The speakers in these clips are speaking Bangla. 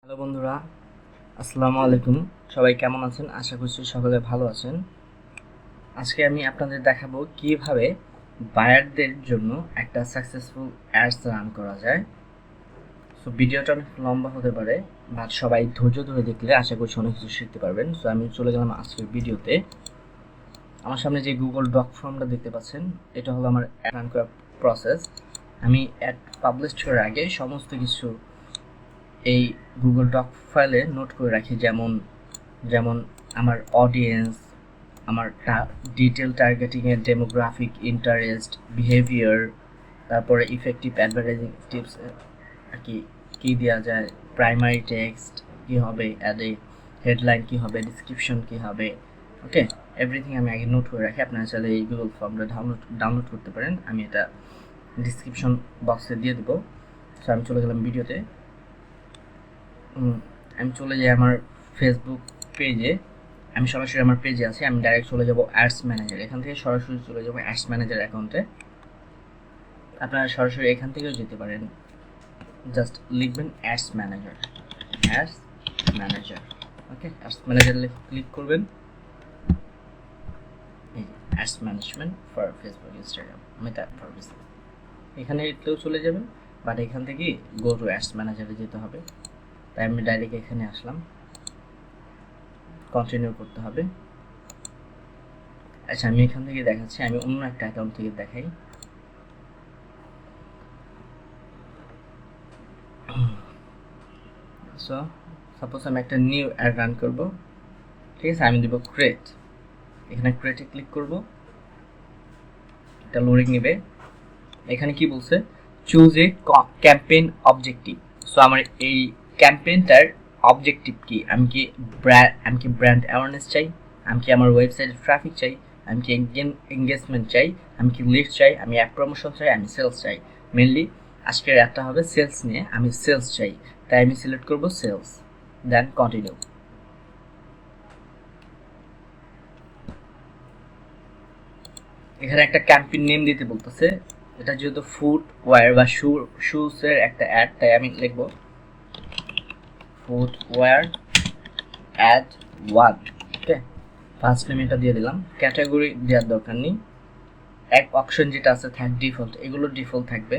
হ্যালো বন্ধুরা, আসসালামু আলাইকুম। সবাই কেমন আছেন? আশা করছি সকলে ভালো আছেন। আজকে আমি আপনাদের দেখাবো কিভাবে বায়ারদের জন্য একটা সাকসেসফুল অ্যাডস রান করা যায়। সো ভিডিওটা অনেক লম্বা হতে পারে, বাট সবাই ধৈর্য ধরে দেখলে আশা করছি অনেক কিছু শিখতে পারবেন। সো আমি চলে গেলাম আজকের ভিডিওতে। আমার সামনে যে গুগল ডক ফর্মটা দেখতে পাচ্ছেন, এটা হলো আমার রান করার প্রসেস। আমি অ্যাড পাবলিশ করার আগে সমস্ত কিছু এই গুগল ডক ফাইলে নোট করে রাখি, যেমন আমার অডিয়েন্স, আমার ডিটেল টার্গেটিংয়ের ডেমোগ্রাফিক, ইন্টারেস্ট, বিহেভিয়ার, তারপরে ইফেক্টিভ অ্যাডভার্টাইজিং টিপস আর কি কী দেওয়া যায়, প্রাইমারি টেক্সট কী হবে, অ্যাডে হেডলাইন কী হবে, ডিসক্রিপশন কী হবে, ওকে এভরিথিং আমি আগে নোট করে রাখি। আপনারা চাইলে এই গুগল ফর্মটা ডাউনলোড করতে পারেন, আমি এটা ডিসক্রিপশন বক্সে দিয়ে দেবো। সো আমি চলে গেলাম ভিডিওতে। আমি চলে যাই আমার ফেসবুক পেজে। আমি সরাসরি আমার পেজে আছি, আমি ডাইরেক্ট চলে যাব অ্যাডস ম্যানেজার। এখান থেকে সরাসরি চলে যাব অ্যাডস ম্যানেজার অ্যাকাউন্টে। আপনারা সরাসরি এখান থেকেও যেতে পারেন, জাস্ট লিখবেন অ্যাডস ম্যানেজার, ওকে অ্যাডস ম্যানেজার ক্লিক করবেন। এই ads management for Facebook, Instagram, meta for business, এখানে এতেও চলে যাবেন, বাট এখান থেকে গো টু অ্যাডস ম্যানেজারে যেতে হবে। তাই আমি ডাইরেক্ট এখানে আসলাম, কন্টিনিউ করতে হবে। আচ্ছা, আমি এখান থেকে দেখাচ্ছি, আমি অন্য একটা অ্যাকাউন্ট থেকে দেখাই। সো সাপোজ আমি একটা নিউ অ্যাড রান করব, ঠিক আছে? আমি দেব ক্রিয়েট, এখানে ক্রিয়েটে ক্লিক করব, এটা লোডিং নেবে। এখানে কি বলছে, choose a campaign objective. So আমার এই ক্যাম্পেইনটার অবজেক্টিভ কি? আমি কি ব্র্যান্ড অ্যাওয়ারনেস চাই, আমি কি আমার ওয়েবসাইটে ট্রাফিক চাই, আমি কি এঙ্গেজমেন্ট চাই, আমি কি লিড চাই, আমি অ্যাপ প্রমোশন চাই, আমি সেলস চাই। মেনলি আজকের একটা হবে সেলস নিয়ে, আমি সেলস চাই, তাই আমি সিলেক্ট করব সেলস, দেন কন্টিনিউ। এখানে একটা ক্যাম্পেইন নেম দিতে বলতেছে, এটা যেহেতু ফুটওয়্যার বা শুজের একটা অ্যাড, তাই আমি লিখব footwear ad 1, okay first name এটা দিয়ে দিলাম। ক্যাটাগরি দেওয়ার দরকার নেই, এক অপশন যেটা আছে থাক ডিফল্ট, এগুলো ডিফল্ট থাকবে।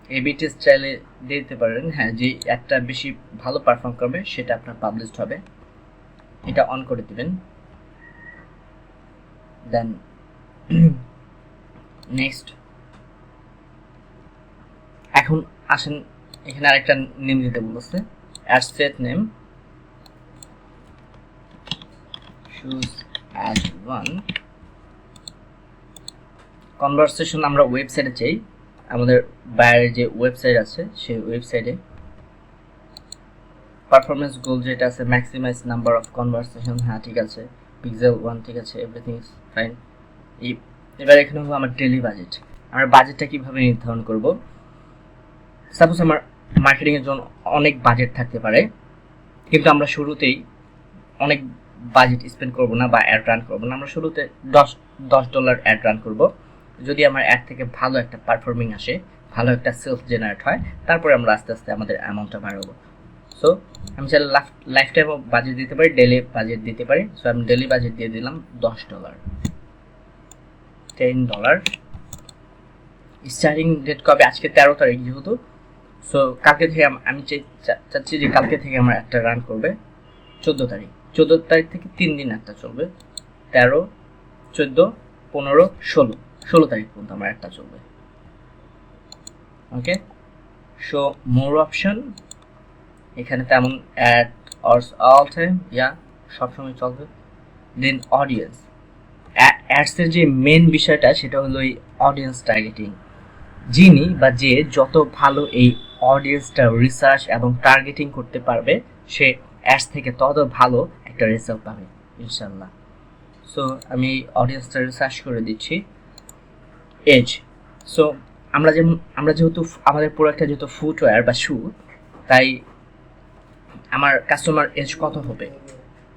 এবি টেস্ট চাইলে দিতে পারেন, হ্যাঁ, যে একটা বেশি ভালো পারফর্ম করবে সেটা আপনার পাবলিশড হবে, এটা অন করে দিবেন। Then next. এখন আসেন, এখানে আরেকটা নেম দিতে বলছে, ad set name shoes ad 1। Conversation আমরা ওয়েবসাইটে চাই, আমাদের বাইরের যে ওয়েবসাইট আছে সেই ওয়েবসাইটে। পারফরমেন্স গোল যেটা আছে, ম্যাক্সিমাইজ নাম্বার অফ কনভারসেশন, হ্যাঁ ঠিক আছে। পিক্সেল 1, ঠিক আছে, এভরিথিং ইজ ফাইন। এবার এখানে হলো আমার ডেইলি বাজেট। আমরা বাজেটটা কিভাবে নির্ধারণ করব? সাপোজ আমার মার্কেটিংয়ের জন্য অনেক বাজেট থাকতে পারে, কিন্তু আমরা শুরুতেই অনেক বাজেট স্পেন্ড করব না বা অ্যাড রান করব না। আমরা শুরুতে $10 অ্যাড রান করব। যদি আমার অ্যাড থেকে ভালো একটা পারফর্মিং আসে, ভালো একটা সেলস জেনারেট হয়, তারপরে আমরা আস্তে আস্তে আমাদের অ্যামাউন্টটা বাড়াবো। সো আমি চাইলে লাইফ টাইমও বাজেট দিতে পারি, ডেলি বাজেট দিতে পারি। সো আমি ডেলি বাজেট দিয়ে দিলাম $10, $10। স্টার্টিং ডেট কবে? আজকে 13 তারিখ যেহেতু, সো কালকে থেকে আমি চাচ্ছি যে কালকে থেকে আমার একটা রান করবে 14 তারিখ। 14 তারিখ থেকে 3 দিন একটা চলবে, 13, 14, 15, 16 তারিখ পর্যন্ত আমার একটা চলবে, ওকে। শো মোর অপশন, এখানে তেমন অ্যাড অল টাইম, সবসময় চলবে। দেন অডিয়েন্স, অ্যাডসের যে মেন বিষয়টা সেটা হলো এই অডিয়েন্স টার্গেটিং। যিনি বা যে যত ভালো এই অডিয়েন্সটা রিসার্চ এবং টার্গেটিং করতে পারবে, সে অ্যাডস থেকে তত ভালো একটা রেজাল্ট পাবে ইনশাল্লাহ। সো আমি অডিয়েন্সটা রিসার্চ করে দিচ্ছি। এজ, সো আমরা যেহেতু আমাদের প্রোডাক্টটা যেহেতু ফুটওয়্যার বা শু, তাই আমার কাস্টমার এজ কত হবে?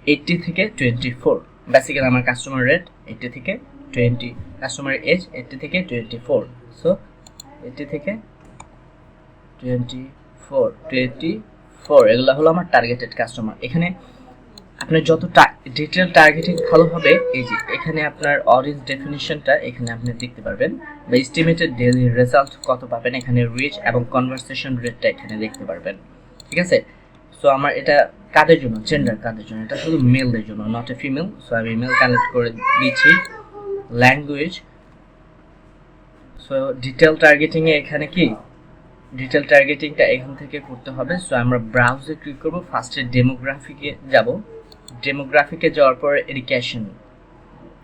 80 থেকে 24। বেসিক্যালি আমার কাস্টমার রেট 80 থেকে 20, কাস্টমার এজ 80 থেকে 24। সো 80 থেকে 24 4 এগুলো হলো আমার টার্গেটেড কাস্টমার। এখানে আপনার যত ডিটেল টার্গেটিং ভালো হবে, এই যে এখানে আপনার অডিয়েন্স ডেফিনিশনটা এখানে আপনি দেখতে পারবেন, বা এস্টিমেটেড ডেইলি রেজাল্ট কত পাবেন, এখানে রিচ এবং কনভারসেশন রেটটা এখানে দেখতে পারবেন। ঠিক আছে, সো আমার এটা কাদের জন্য, জেন্ডার কাদের জন্য, এটা শুধু মেলদের জন্য, নট এ ফিমেল। সো আমি মেল কানেক্ট করে দিচ্ছি। ল্যাঙ্গুয়েজ, সো ডিটেল টার্গেটিংয়ে এখানে কি ডিটেল টার্গেটিংটা এখান থেকে করতে হবে। সো আমরা ব্রাউজে ক্লিক করব, ফার্স্টে ডেমোগ্রাফিকে যাব। ডেমোগ্রাফিকে যাওয়ার পর এডুকেশন,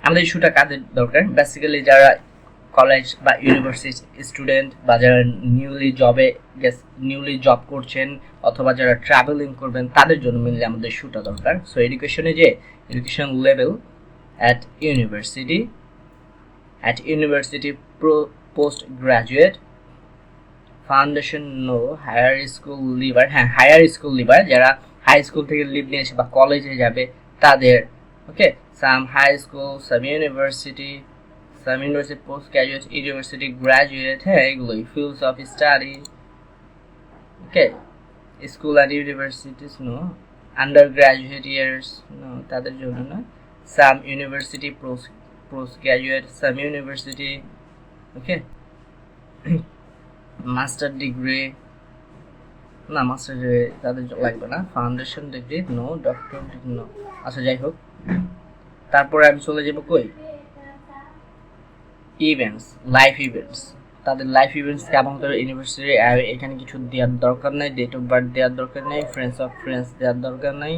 আমাদের ইস্যুটা কাদের দরকার, বেসিক্যালি যারা কলেজ বা ইউনিভার্সিটি স্টুডেন্ট, বা যারা নিউলি জব করছেন, অথবা যারা ট্রাভেলিং করবেন, তাদের জন্য মেনলি আমাদের ইস্যুটা দরকার। সো এডুকেশনে যে education level at university postgraduate, foundation no, higher school leaver, হ্যাঁ হায়ার স্কুল লিভার যারা হাই স্কুল থেকে লিভ নিয়ে এসে বা কলেজে যাবে তাদের, okay, some high school, some university postgraduate, university graduate, হ্যাঁ এগুলোই, fields of study, okay, school and universities no, undergraduate years no, তাদের জন্য না, some university postgraduate, some university, okay, master degree না, মাস্টার ডিগ্রি তাদের লাগবে না, foundation degree no, doctor degree no, আচ্ছা যাই হোক। তারপরে আমি চলে যাব কই, ইভেন্টস, লাইফ ইভেন্টস, তাদের লাইফ ইভেন্টস কেমন করে ইউনিভার্সিটি, এখানে কিছু দেওয়ার দরকার নাই, ডেট অফ বার্থ দেওয়ার দরকার নেই, ফ্রেন্ডস দেওয়ার দরকার নাই।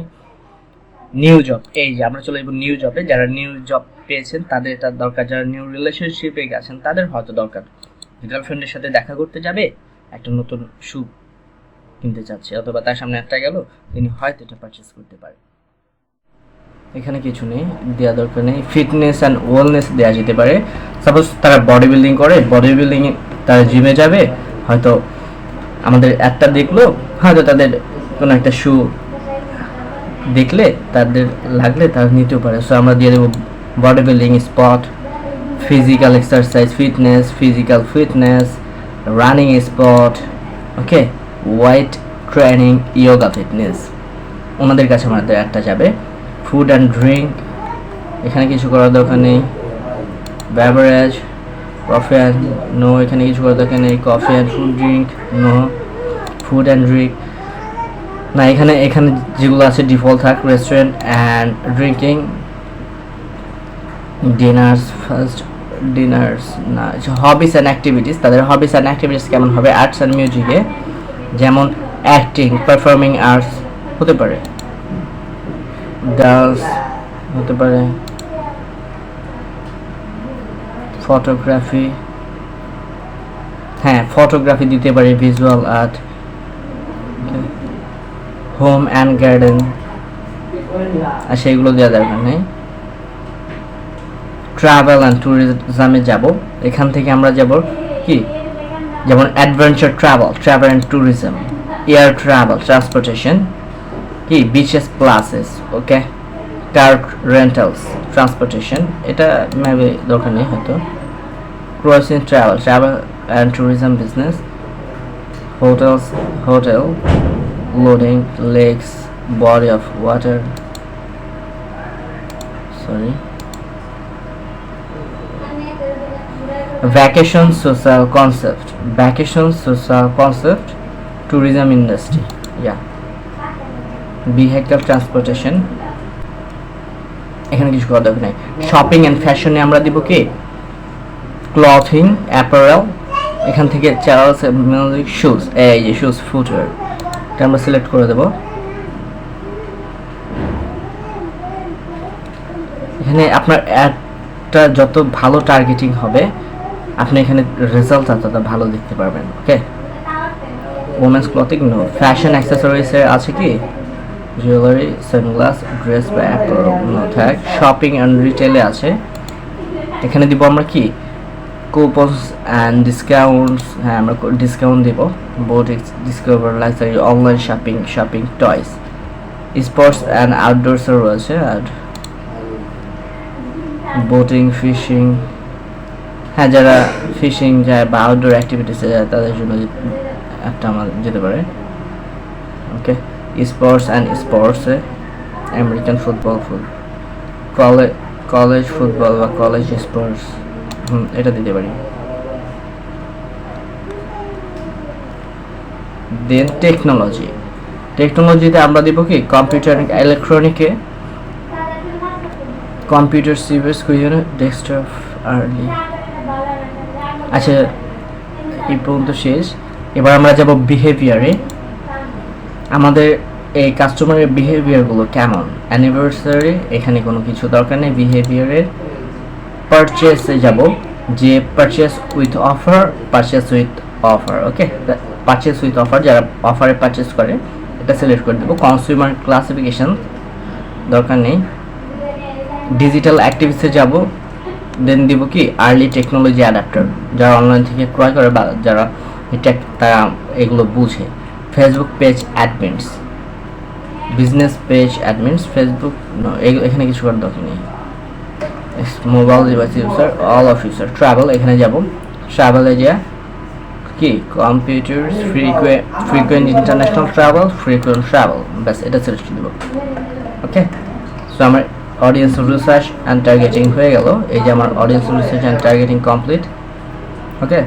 নিউ জব, এই যে আমরা চলে যাবো নিউ জবে, যারা নিউ জব পেয়েছেন তাদের এটা দরকার, যারা নিউ রিলেশনশিপে গেছেন তাদের হয়তো দরকার, গার্লফ্রেন্ডের সাথে দেখা করতে যাবে, একটা নতুন শু কিনতে চাচ্ছে, অথবা তার সামনে একটা গেল, তিনি হয়তো এটা পারচেস করতে পারে। এখানে কিছু নেই, দেওয়া দরকার নেই। ফিটনেস অ্যান্ড ওয়েলনেস দেওয়া যেতে পারে, সাপোজ তারা বডি বিল্ডিং করে, বডি বিল্ডিং তারা জিমে যাবে, হয়তো আমাদের একটা দেখলো, হয়তো তাদের কোনো একটা শু দেখলে তাদের লাগলে তারা নিতেও পারে। সো আমরা দিয়ে দেবো body building spot, physical exercise physical fitness, running spot, okay, weight training, yoga fitness, ওনাদের কাছে আমাদের একটা যাবে। ফুড অ্যান্ড ড্রিঙ্ক, এখানে কিছু করার দরকার নেই। বেভারেজ, কফি অ্যান্ড নো, এখানে কিছু করার দরকার নেই। Coffee and food drink no, food and drink না, এখানে যেগুলো আছে ডিফল্ট থাক। রেস্টুরেন্ট অ্যান্ড ড্রিঙ্কিং, ডিনার্স না। হবিস অ্যান্ড অ্যাক্টিভিটিস, তাদের হবিস অ্যান্ড অ্যাক্টিভিটিস কেমন হবে, আর্টস অ্যান্ড মিউজিকে, যেমন অ্যাক্টিং, পারফর্মিং আর্টস হতে পারে, ডান্স হতে পারে, ফটোগ্রাফি, হ্যাঁ ফটোগ্রাফি দিতে পারে, visual art, home and garden, আর সেগুলো দেওয়া দরকার নেই। ট্রাভেল অ্যান্ড ট্যুরিজমে যাব, এখান থেকে আমরা যাব কি, যেমন adventure travel and tourism, air travel transportation, কি beaches places, okay, car rentals transportation, এটা মেবি দরকার নেই হয়তো। Cruising travel and tourism business, hotel loading, lakes, body of water, vacation social concept, tourism industry, vehicle transportation, এখানে কিছু করা দরকার নেই। শপিং অ্যান্ড ফ্যাশনে আমরা দিব কি, ক্লথিং, অ্যাপারেল, এখান থেকে চার্লস মিউজিক, শুজ, এই যে শুজ, ফুটওয়্যার, এটা আমরা সিলেক্ট করে দেব। এখানে আপনার অ্যাডটা যত ভালো টার্গেটিং হবে, আপনি এখানে রেজাল্ট তত ভালো দেখতে পারবেন, ওকে। ওমেন্স ক্লথিং নো, ফ্যাশন অ্যাক্সেসরিজে আছে কি, জুয়েলারি, সানগ্লাস, ড্রেস বা অ্যাপারেল নো থাক। শপিং অ্যান্ড রিটেলে আছে, এখানে দিব আমরা কি, কুপনস অ্যান্ড ডিসকাউন্টস, হ্যাঁ আমরা ডিসকাউন্ট দিব। Boutiques, discover, luxury, online shopping, toys, sports and আউটডোরসও রয়েছে, আর বোটিং, ফিশিং, হ্যাঁ যারা ফিশিং যায় বা আউটডোর অ্যাক্টিভিটিসে যায় তাদের জন্য একটা আমার যেতে পারে, ওকে। স্পোর্টস অ্যান্ড স্পোর্টসে আমেরিকান ফুটবল কলেজ ফুটবল বা কলেজ স্পোর্টস, এটা দিতে পারি। দেন টেকনোলজিতে আমরা দিব কি কম্পিউটার ইলেকট্রনিকে কম্পিউটার সিভিস কুইজনে ডেস্কটপ আর্লি। আচ্ছা এই পর্যন্ত শেষ। এবার আমরা যাব বিহেভিয়ারে। আমাদের এই কাস্টমারের বিহেভিয়ারগুলো কেমন, অ্যানিভার্সারি এখানে কোনো কিছু দরকার নেই। বিহেভিয়ারের পারচেসে যাব, যে purchase with offer, okay, purchase with offer, যারা অফারে পারচেস করে এটা সিলেক্ট করে দেবো। কনজিউমার ক্লাসিফিকেশন দরকার নেই। ডিজিটাল অ্যাক্টিভিটিসে যাব, দেন দিব কি আর্লি টেকনোলজি অ্যাডাপ্টার, যারা অনলাইন থেকে ক্রয় করে বা যারা এটা তারা এগুলো বুঝে। Facebook page admins, business page admins, Facebook এখানে কিছু করার দরকার নেই। Mobile device user, all of user. Travel, এখানে যাব, ট্রাভেলে যা কি computer frequent international travel, frequent travel, ব্যাস এটা সিলেক্ট দেব। ওকে, সো আমার অডিয়েন্স রিসার্চ অ্যান্ড টার্গেটিং হয়ে গেল। এই যে আমার audience research and targeting complete. ওকে,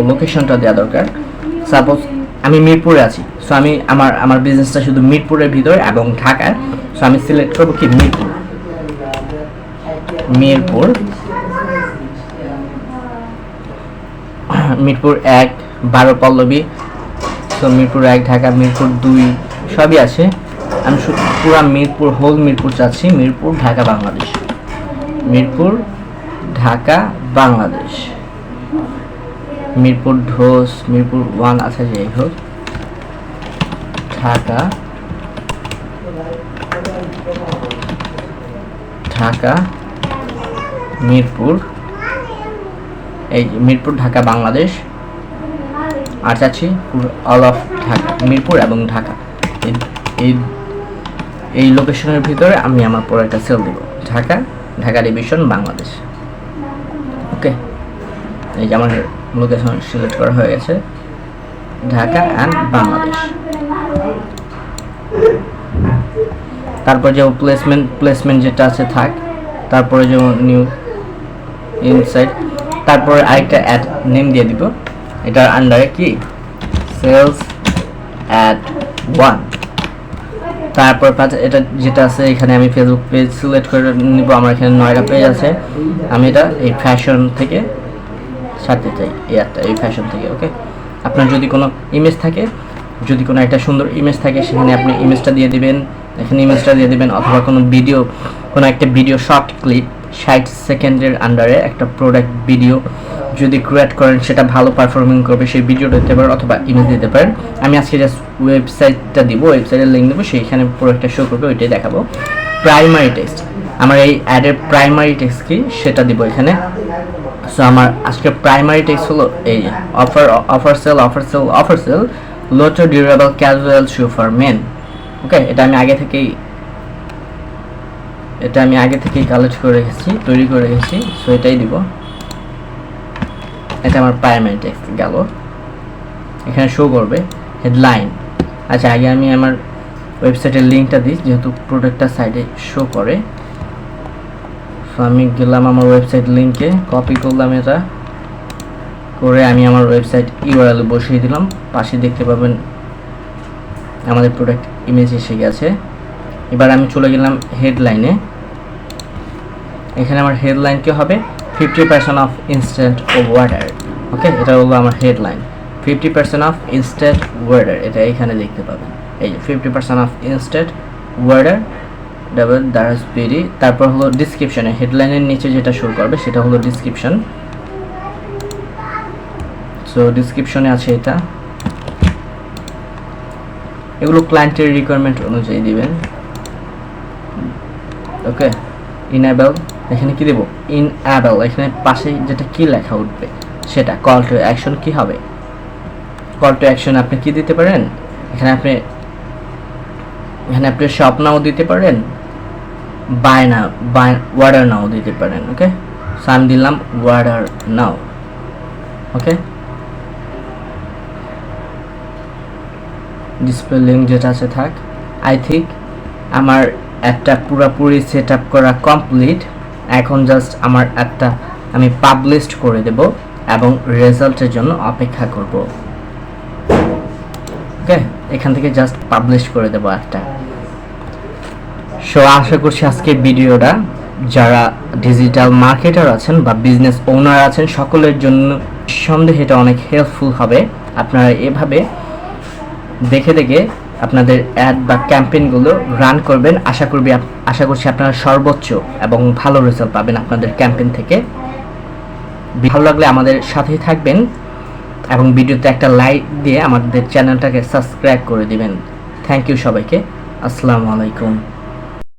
লোকেশনটা দেওয়া দরকার। সাপোজ আমি মিরপুরে আছি, সো আমি আমার বিজনেসটা শুধু মিরপুরের ভিতরে এবং ঢাকায়, সো আমি সিলেক্ট করবো কি মিরপুর 1 12 পল্লবী, সো মিরপুর 1 ঢাকা, মিরপুর 2 সবই আছে। আমি শুধু পুরা হোল মিরপুর চাচ্ছি, মিরপুর ঢাকা বাংলাদেশ, মিরপুর 1 আছে, যাই হোক ঢাকা মিরপুর, এই মিরপুর ঢাকা বাংলাদেশ, আর চাচ্ছি অল অফ ঢাকা, মিরপুর এবং ঢাকা। এই লোকেশনের ভিতরে আমি আমার প্রোডাক্টটা সেল দিব, ঢাকা ডিভিশন বাংলাদেশ। ওকে, এই যে আমার লোকেশন সিলেক্ট করা হয়ে গেছে, ঢাকা অ্যান্ড বাংলাদেশ। তারপর যে প্লেসমেন্ট যেটা আছে থাক, তারপরে যেমন নিউ ইনসাইট, তারপরে আরেকটা অ্যাড নেম দিয়ে দিব, এটার আন্ডারে কি সেলস অ্যাড 1। তারপর এটা যেটা আছে এখানে আমি ফেসবুক পেজ সিলেক্ট করে নিব, আমার এখানে 9টা পেজ আছে, আমি এটা এই ফ্যাশন থেকে ছাড়তে চাই, এই ফ্যাশন থেকে। ওকে, আপনার যদি কোনো ইমেজ থাকে, যদি কোনো একটা সুন্দর ইমেজ থাকে, সেখানে আপনি ইমেজটা দিয়ে দিবেন, এখানে ইমেজটা দিয়ে দিবেন, অথবা কোনো একটা ভিডিও শর্ট ক্লিপ 60 সেকেন্ডের আন্ডারে একটা প্রোডাক্ট ভিডিও যদি ক্রিয়েট করেন, সেটা ভালো পারফর্মিং করবে, সেই ভিডিওটা দিতে পারেন অথবা ইমেজ দিতে পারেন। আমি আজকে জাস্ট ওয়েবসাইটটা দিব, ওয়েবসাইটের লিঙ্ক দেবো, সেইখানে প্রোডাক্টটা শো করবে, ওইটাই দেখাবো। প্রাইমারি টেক্সট, আমার এই অ্যাডের প্রাইমারি টেক্সট কি সেটা দিব এখানে। সো আমার আজকে প্রাইমারি টেক্সট হলো এই offer sale low to durable casual shoe for men. Okay, এটা আমি আগে থেকেই কালেক্ট করে রেখেছি, তৈরি করে রেখেছি, সো এটাই দিব। এটা আমার প্রাইমারি টেক্সট গেল, এখানে শো করবে হেডলাইন। আচ্ছা, আগে আমি আমার ওয়েবসাইটের লিঙ্কটা দিই, যেহেতু প্রোডাক্টটা সাইডে শো করে। সো আমি গেলাম আমার ওয়েবসাইট লিঙ্কে, কপি করলাম, এটা করে আমি আমার ওয়েবসাইট ইউআরএল বসিয়ে দিলাম। পাশে দেখতে পাবেন আমাদের প্রোডাক্ট ইমেজ এসে গেছে। এবার আমি চলে গেলাম হেডলাইনে। এখানে আমার হেডলাইন কি হবে, 50% অফ ইনস্ট্যান্ট ওয়াটার। ওকে, এটা হলো আমার হেডলাইন, 50% অফ ইনস্ট্যান্ট ওয়াটার, এটা এখানে দেখতে পাবেন। এই যে 50% অফ ইনস্ট্যান্ট ওয়াটার ডাবল দ্বারা স্পিডি। তারপর হলো ডিসক্রিপশনে, হেডলাইনের নিচে যেটা শো করবে সেটা হলো ডিসক্রিপশন। সো ডিসক্রিপশনে আছে এটা, এগুলো ক্লায়েন্টের রিকোয়ারমেন্ট অনুযায়ী দিবেন। ওকে, ইনেবল, এখানে কি দেব, ইনেবল, এখানে পাশে যেটা কি লেখা উঠবে সেটা কল টু অ্যাকশন কি হবে। কল টু অ্যাকশন আপনি কি দিতে পারেন, এখানে আপনি শপ নাও দিতে পারেন, বাই ওয়াটার নাও দিতে পারেন। ওকে, সো আমি দিলাম ওয়াটার নাও। ওকে, ডিসপ্লে লিঙ্ক যেটা আছে থাক। আই থিঙ্ক আমার একটা পুরোপুরি সেট আপ করা কমপ্লিট। এখন জাস্ট আমার একটা আমি পাবলিশ করে দেব এবং রেজাল্টের জন্য অপেক্ষা করব। ওকে, এখান থেকে জাস্ট পাবলিশ করে দেব একটা। সো আশা করছি আজকের ভিডিওটা যারা ডিজিটাল মার্কেটার আছেন বা বিজনেস ওনার আছেন সকলের জন্য সন্দেহে এটা অনেক হেল্পফুল হবে। আপনারা এভাবে দেখে দেখে আপনাদের অ্যাড বা ক্যাম্পেইনগুলো রান করবেন। আশা করছি আপনারা সর্বোচ্চ এবং ভালো রেজাল্ট পাবেন আপনাদের ক্যাম্পেইন থেকে। ভালো লাগলে আমাদের সাথেই থাকবেন এবং ভিডিওতে একটা লাইক দিয়ে আমাদের চ্যানেলটাকে সাবস্ক্রাইব করে দিবেন। থ্যাংক ইউ সবাইকে। আসসালামু আলাইকুম।